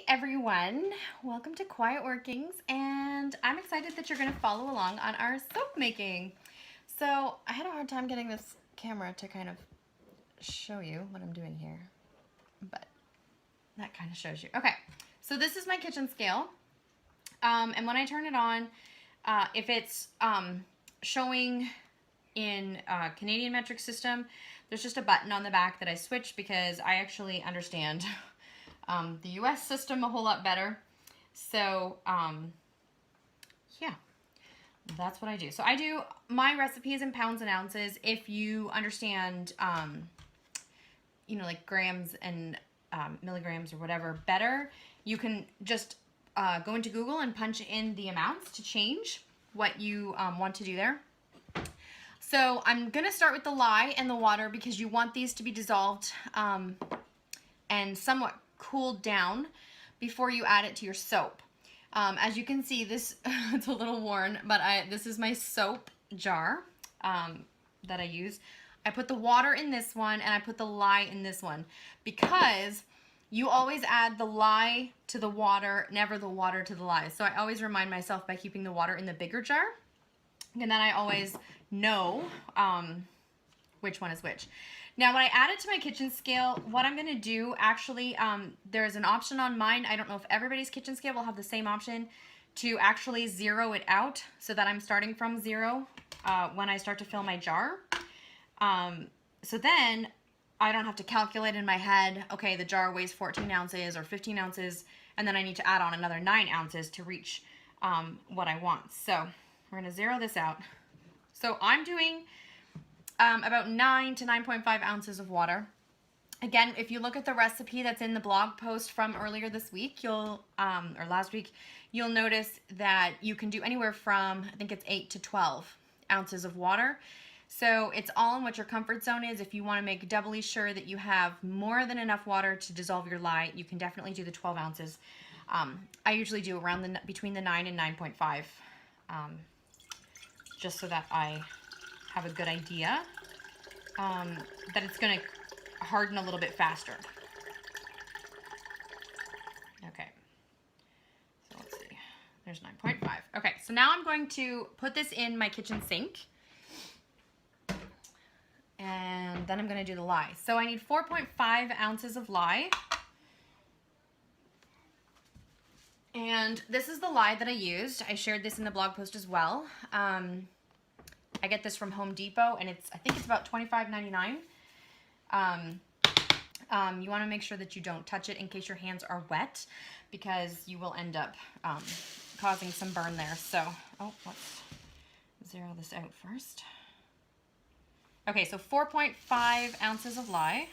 everyone, welcome to Quiet Workings, and I'm excited that you're going to follow along on our soap making. So I had a hard time getting this camera to kind of show you what I'm doing here, but that kind of shows you. Okay, so this is my kitchen scale, and when I turn it on, if it's showing in Canadian metric system, there's just a button on the back that I switch because I actually understand the US system a whole lot better. So yeah, that's what I do. So I do my recipes in pounds and ounces. If you understand like grams and milligrams or whatever better, you can just go into Google and punch in the amounts to change what you want to do there. So I'm gonna start with the lye and the water because you want these to be dissolved and somewhat cooled down before you add it to your soap. As you can see, this it's a little worn, but this is my soap jar that I use. I put the water in this one and I put the lye in this one because you always add the lye to the water, never the water to the lye. So I always remind myself by keeping the water in the bigger jar, and then I always know which one is which. Now, when I add it to my kitchen scale, what I'm going to do, actually, there's an option on mine. I don't know if everybody's kitchen scale will have the same option to actually zero it out so that I'm starting from zero when I start to fill my jar. So then I don't have to calculate in my head, okay, the jar weighs 14 ounces or 15 ounces, and then I need to add on another 9 ounces to reach what I want. So we're going to zero this out. So I'm doing about 9 to 9.5 ounces of water. Again, if you look at the recipe that's in the blog post from earlier this week, or last week, you'll notice that you can do anywhere from, I think it's 8 to 12 ounces of water. So it's all in what your comfort zone is. If you want to make doubly sure that you have more than enough water to dissolve your lye, you can definitely do the 12 ounces. I usually do around between the 9 and 9.5, just so that I have a good idea that it's going to harden a little bit faster. Okay, so let's see, there's 9.5. Okay, so now I'm going to put this in my kitchen sink, and then I'm going to do the lye. So I need 4.5 ounces of lye, and this is the lye that I used. I shared this in the blog post as well. I get this from Home Depot, and I think it's about $25.99. You want to make sure that you don't touch it in case your hands are wet, because you will end up causing some burn there. So, let's zero this out first. Okay, so 4.5 ounces of lye.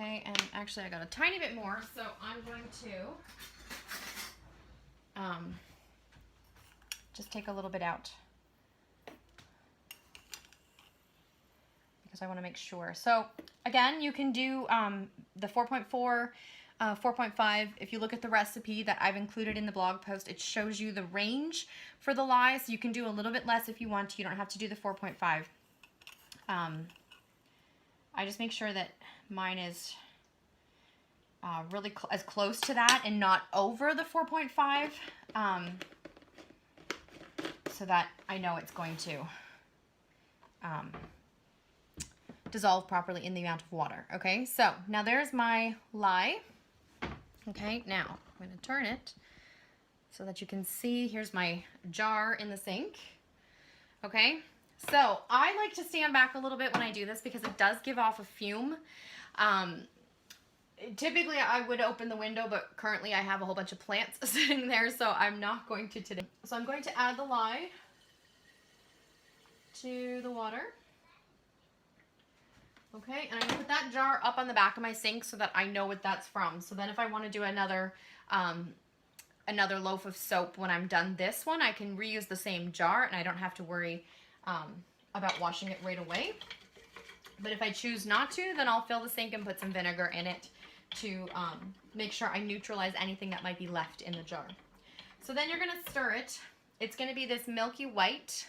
Okay, and actually I got a tiny bit more, so I'm going to just take a little bit out because I want to make sure. So again, you can do the 4.4, 4.5. If you look at the recipe that I've included in the blog post, it shows you the range for the lye, so you can do a little bit less if you want to. You don't have to do the 4.5. I just make sure that mine is really as close to that and not over the 4.5, so that I know it's going to dissolve properly in the amount of water. Okay, so now there's my lye. Okay, now I'm going to turn it so that you can see. Here's my jar in the sink. Okay, so I like to stand back a little bit when I do this because it does give off a fume. Typically I would open the window, but currently I have a whole bunch of plants sitting there, so I'm not going to today. So I'm going to add the lye to the water. Okay, and I'm going to put that jar up on the back of my sink so that I know what that's from. So then if I want to do another loaf of soap when I'm done this one, I can reuse the same jar and I don't have to worry about washing it right away. But if I choose not to, then I'll fill the sink and put some vinegar in it to make sure I neutralize anything that might be left in the jar. So then you're going to stir it. It's going to be this milky white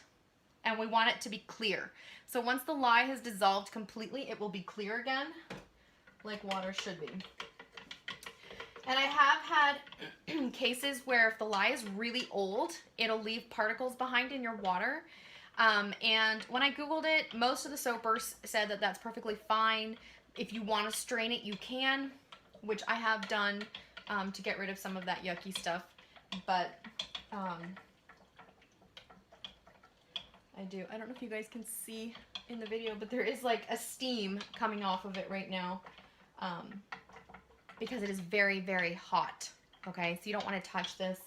and we want it to be clear. So once the lye has dissolved completely, it will be clear again, like water should be. And I have had cases where if the lye is really old, it'll leave particles behind in your water. And when I Googled it, most of the soapers said that that's perfectly fine. If you want to strain it, you can, which I have done to get rid of some of that yucky stuff. But I don't know if you guys can see in the video, but there is like a steam coming off of it right now because it is very, very hot. Okay, so you don't want to touch this.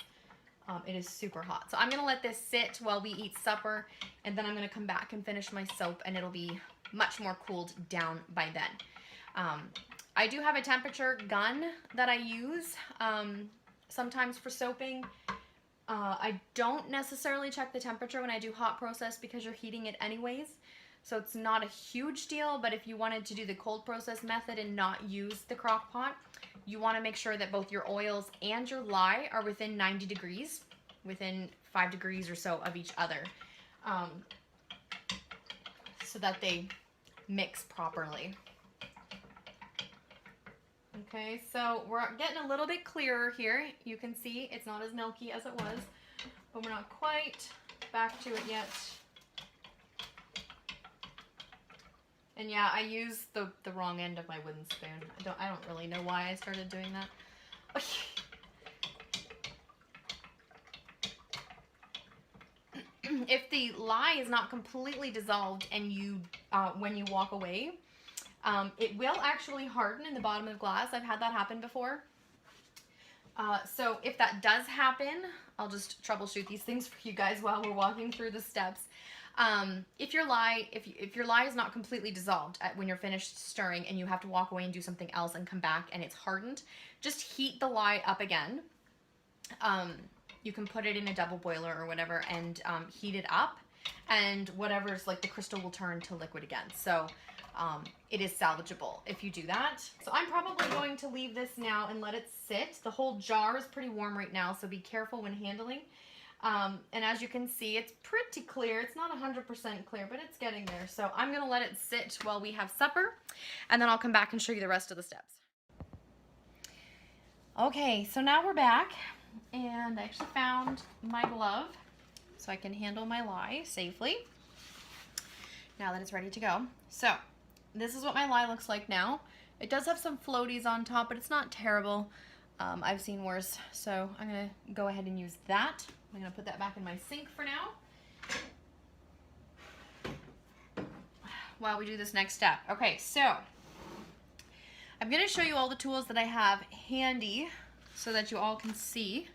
It is super hot. So I'm going to let this sit while we eat supper, and then I'm going to come back and finish my soap, and it'll be much more cooled down by then. I do have a temperature gun that I use sometimes for soaping. I don't necessarily check the temperature when I do hot process because you're heating it anyways. So it's not a huge deal, but if you wanted to do the cold process method and not use the crock pot, you want to make sure that both your oils and your lye are within 90 degrees, within 5 degrees or so of each other, so that they mix properly. Okay, so we're getting a little bit clearer here. You can see it's not as milky as it was, but we're not quite back to it yet. And yeah, I used the wrong end of my wooden spoon. I don't really know why I started doing that. If the lye is not completely dissolved and you when you walk away, it will actually harden in the bottom of the glass. I've had that happen before. So if that does happen, I'll just troubleshoot these things for you guys while we're walking through the steps. If your lye is not completely dissolved when you're finished stirring and you have to walk away and do something else and come back and it's hardened, just heat the lye up again. You can put it in a double boiler or whatever and heat it up, and whatever's like the crystal will turn to liquid again. So it is salvageable if you do that. So I'm probably going to leave this now and let it sit. The whole jar is pretty warm right now, so be careful when handling. And as you can see, it's pretty clear. It's not 100% clear, but it's getting there. So I'm going to let it sit while we have supper, and then I'll come back and show you the rest of the steps. Okay, so now we're back, and I actually found my glove so I can handle my lye safely now that it's ready to go. So this is what my lye looks like now. It does have some floaties on top, but it's not terrible. I've seen worse, so I'm going to go ahead and use that. I'm going to put that back in my sink for now while we do this next step. Okay, so I'm going to show you all the tools that I have handy so that you all can see.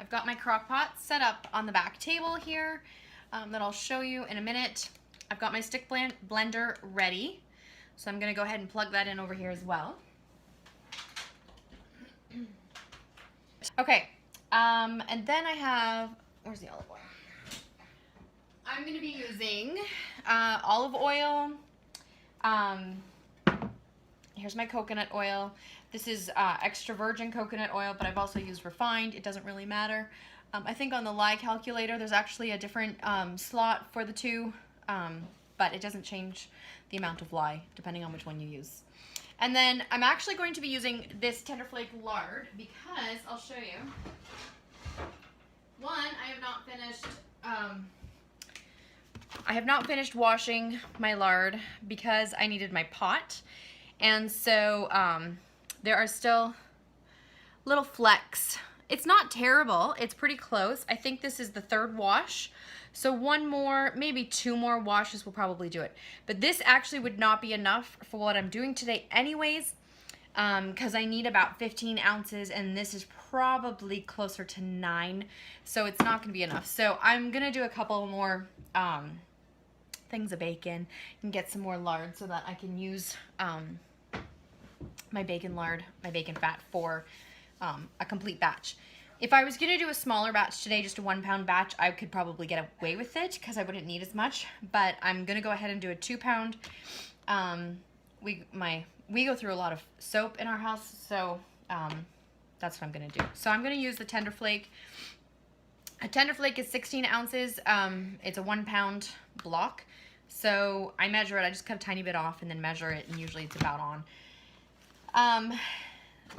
I've got my crock pot set up on the back table here that I'll show you in a minute. I've got my stick blender ready, so I'm going to go ahead and plug that in over here as well. Okay, and then I have, where's the olive oil? I'm going to be using olive oil. Here's my coconut oil. This is extra virgin coconut oil, but I've also used refined. It doesn't really matter. I think on the lye calculator, there's actually a different slot for the two, but it doesn't change the amount of lye depending on which one you use. And then I'm actually going to be using this Tenderflake lard because I'll show you. One, I have not finished washing my lard because I needed my pot. And so there are still little flecks. It's not terrible. It's pretty close. I think this is the third wash. So one more, maybe two more washes will probably do it. But this actually would not be enough for what I'm doing today anyways, because I need about 15 ounces and this is probably closer to 9. So it's not going to be enough. So I'm going to do a couple more things of bacon and get some more lard so that I can use my bacon lard, my bacon fat for a complete batch. If I was going to do a smaller batch today, just a 1 pound batch, I could probably get away with it because I wouldn't need as much, but I'm going to go ahead and do a 2 pound. We go through a lot of soap in our house, so that's what I'm going to do. So I'm going to use the Tenderflake A tender flake is 16 ounces. It's a 1 pound block. So I measure it. I just cut a tiny bit off and then measure it, and usually it's about on.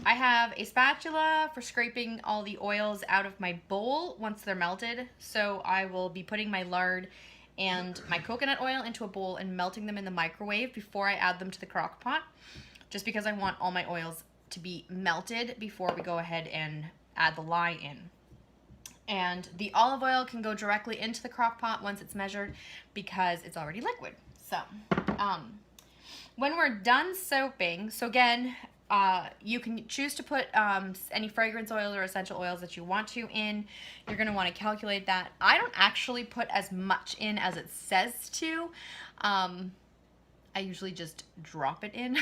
I have a spatula for scraping all the oils out of my bowl once they're melted. So I will be putting my lard and my coconut oil into a bowl and melting them in the microwave before I add them to the crock pot, just because I want all my oils to be melted before we go ahead and add the lye in. And the olive oil can go directly into the crock pot once it's measured because it's already liquid. So when we're done soaping, so again, you can choose to put any fragrance oils or essential oils that you want to in. You're going to want to calculate that. I don't actually put as much in as it says to. I usually just drop it in.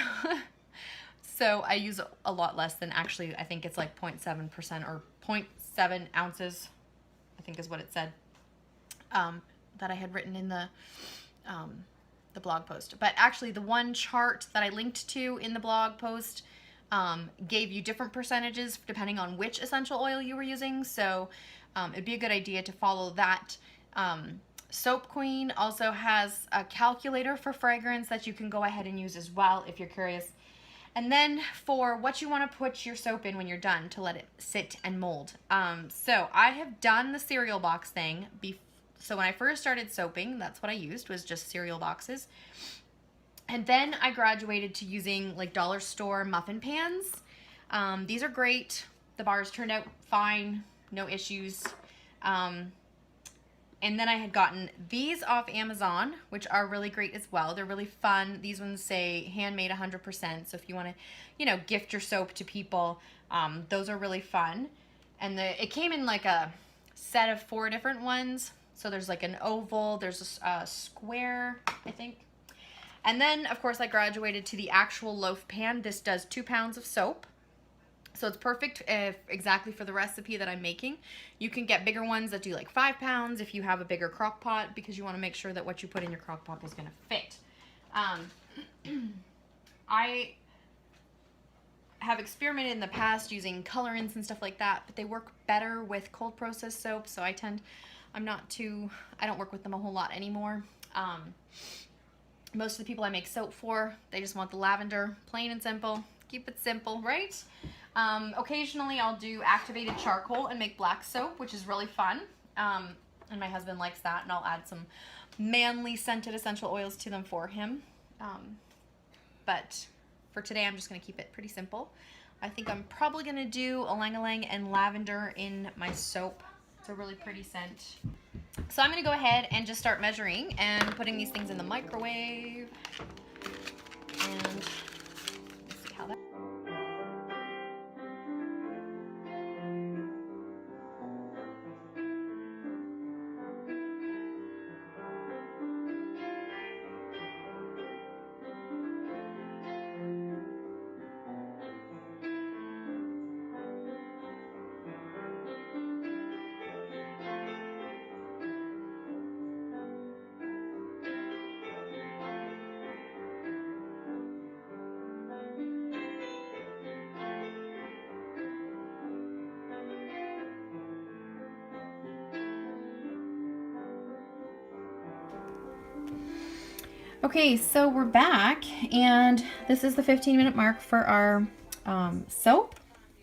So I use a lot less than actually, I think it's like 0.7% or 0.7 ounces, I think is what it said, that I had written in the blog post. But actually the one chart that I linked to in the blog post gave you different percentages depending on which essential oil you were using. So it'd be a good idea to follow that. Soap Queen also has a calculator for fragrance that you can go ahead and use as well if you're curious. And then for what you want to put your soap in when you're done to let it sit and mold. So I have done the cereal box thing. So when I first started soaping, that's what I used, was just cereal boxes. And then I graduated to using like dollar store muffin pans. These are great. The bars turned out fine, no issues. And then I had gotten these off Amazon, which are really great as well. They're really fun. These ones say handmade 100%. So if you want to, you know, gift your soap to people, those are really fun. And it came in like a set of 4 different ones. So there's like an oval, there's a square, I think. And then, of course, I graduated to the actual loaf pan. This does 2 pounds of soap. So it's perfect exactly for the recipe that I'm making. You can get bigger ones that do like 5 pounds if you have a bigger crock pot, because you want to make sure that what you put in your crock pot is going to fit. I have experimented in the past using colorants and stuff like that, but they work better with cold processed soap. So I don't work with them a whole lot anymore. Most of the people I make soap for, they just want the lavender, plain and simple. Keep it simple, right? Occasionally I'll do activated charcoal and make black soap, which is really fun. And my husband likes that, and I'll add some manly scented essential oils to them for him. But for today, I'm just going to keep it pretty simple. I think I'm probably going to do ylang-ylang and lavender in my soap. It's a really pretty scent. So I'm going to go ahead and just start measuring and putting these things in the microwave. And let's see how that... Okay, so we're back, and this is the 15-minute mark for our soap.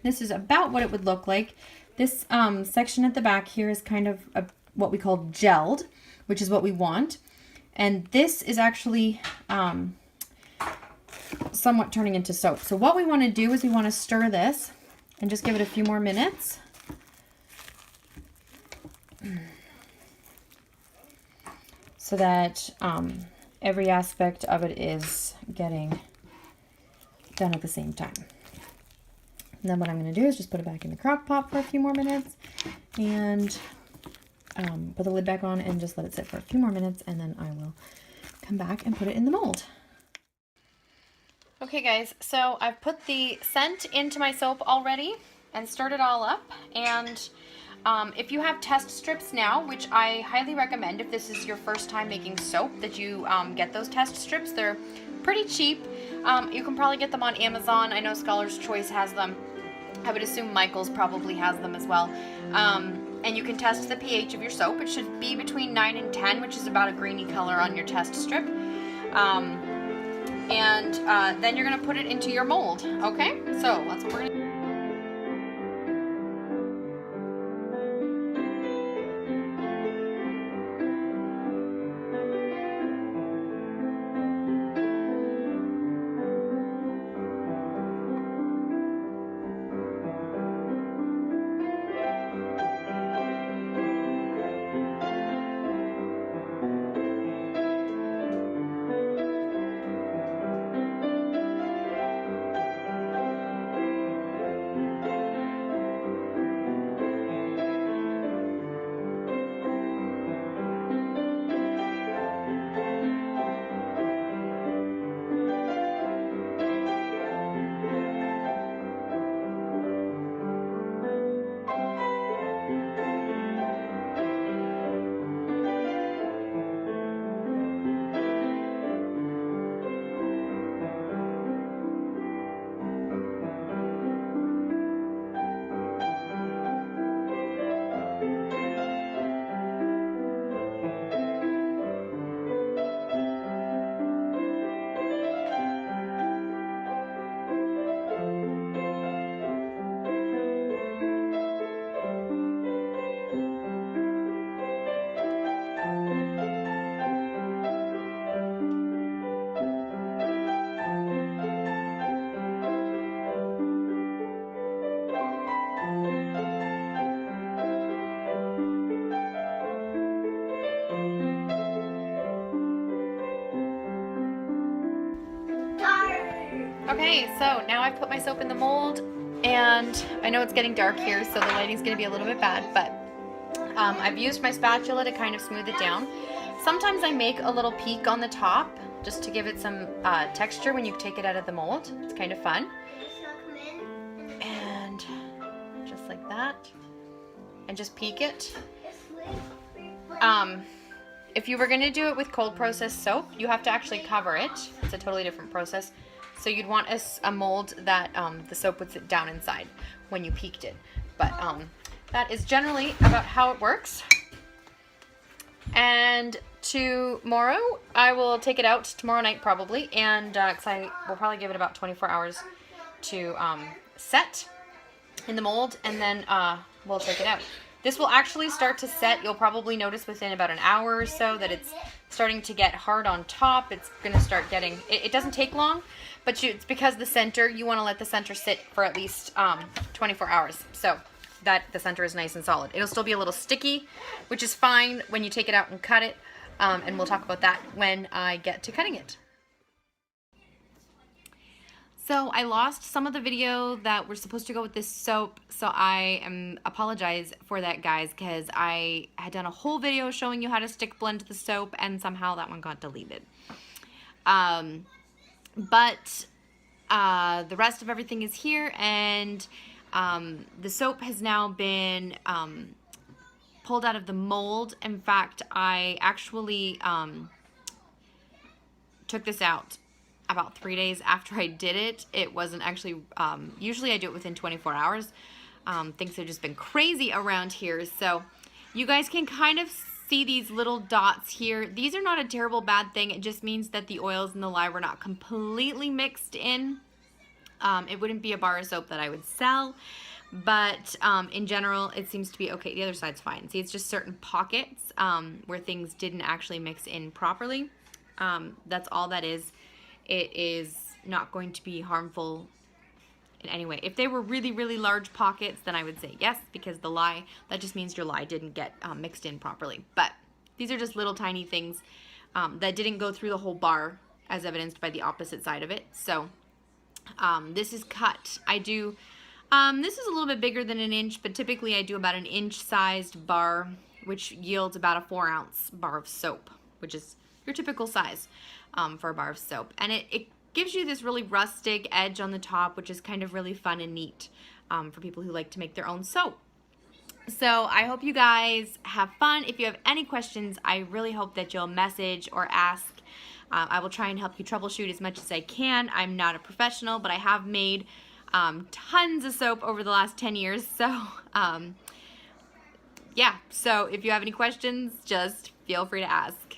This is about what it would look like. This section at the back here is kind of what we call gelled, which is what we want. And this is actually somewhat turning into soap. So what we want to do is we want to stir this and just give it a few more minutes. So that every aspect of it is getting done at the same time. And then what I'm going to do is just put it back in the crock pot for a few more minutes and put the lid back on and just let it sit for a few more minutes, and then I will come back and put it in the mold. Okay guys, so I've put the scent into my soap already and stirred it all up, and if you have test strips now, which I highly recommend if this is your first time making soap, that you get those test strips. They're pretty cheap. You can probably get them on Amazon. I know Scholar's Choice has them. I would assume Michael's probably has them as well. and you can test the pH of your soap. It should be between 9 and 10, which is about a greeny color on your test strip. Then you're gonna put it into your mold, okay? So that's what we're gonna do. Okay, so now I've put my soap in the mold, and I know it's getting dark here, so the lighting's going to be a little bit bad, but I've used my spatula to kind of smooth it down. Sometimes I make a little peak on the top just to give it some texture when you take it out of the mold. It's kind of fun. And just like that. And just peek it. If you were going to do it with cold processed soap, you have to actually cover it. It's a totally different process. So you'd want a mold that the soap would sit down inside when you peaked it. But that is generally about how it works. And tomorrow, I will take it out tomorrow night probably, and because I will probably give it about 24 hours to set in the mold, and then we'll take it out. This will actually start to set. You'll probably notice within about an hour or so that it's starting to get hard on top. It's going to start getting, it doesn't take long, but it's because the center, you want to let the center sit for at least 24 hours. So that the center is nice and solid. It'll still be a little sticky, which is fine when you take it out and cut it. And we'll talk about that when I get to cutting it. So I lost some of the video that were supposed to go with this soap, so I apologize for that, guys, because I had done a whole video showing you how to stick blend the soap, and somehow that one got deleted. But the rest of everything is here, and the soap has now been pulled out of the mold. In fact, I actually took this out about 3 days after I did it. It wasn't actually, usually I do it within 24 hours. Things have just been crazy around here. So you guys can kind of see these little dots here. These are not a terrible bad thing. It just means that the oils and the lye were not completely mixed in. It wouldn't be a bar of soap that I would sell, but in general, it seems to be okay. The other side's fine. See, it's just certain pockets where things didn't actually mix in properly. That's all that is. It is not going to be harmful in any way. If they were really, really large pockets, then I would say yes, because the lye, that just means your lye didn't get mixed in properly. But these are just little tiny things that didn't go through the whole bar, as evidenced by the opposite side of it. So this is cut. I do, this is a little bit bigger than an inch, but typically I do about an inch sized bar, which yields about a 4-ounce bar of soap, which is your typical size for a bar of soap. And it gives you this really rustic edge on the top, which is kind of really fun and neat for people who like to make their own soap. So I hope you guys have fun. If you have any questions, I really hope that you'll message or ask. I will try and help you troubleshoot as much as I can. I'm not a professional, but I have made tons of soap over the last 10 years. So yeah, so if you have any questions, just feel free to ask.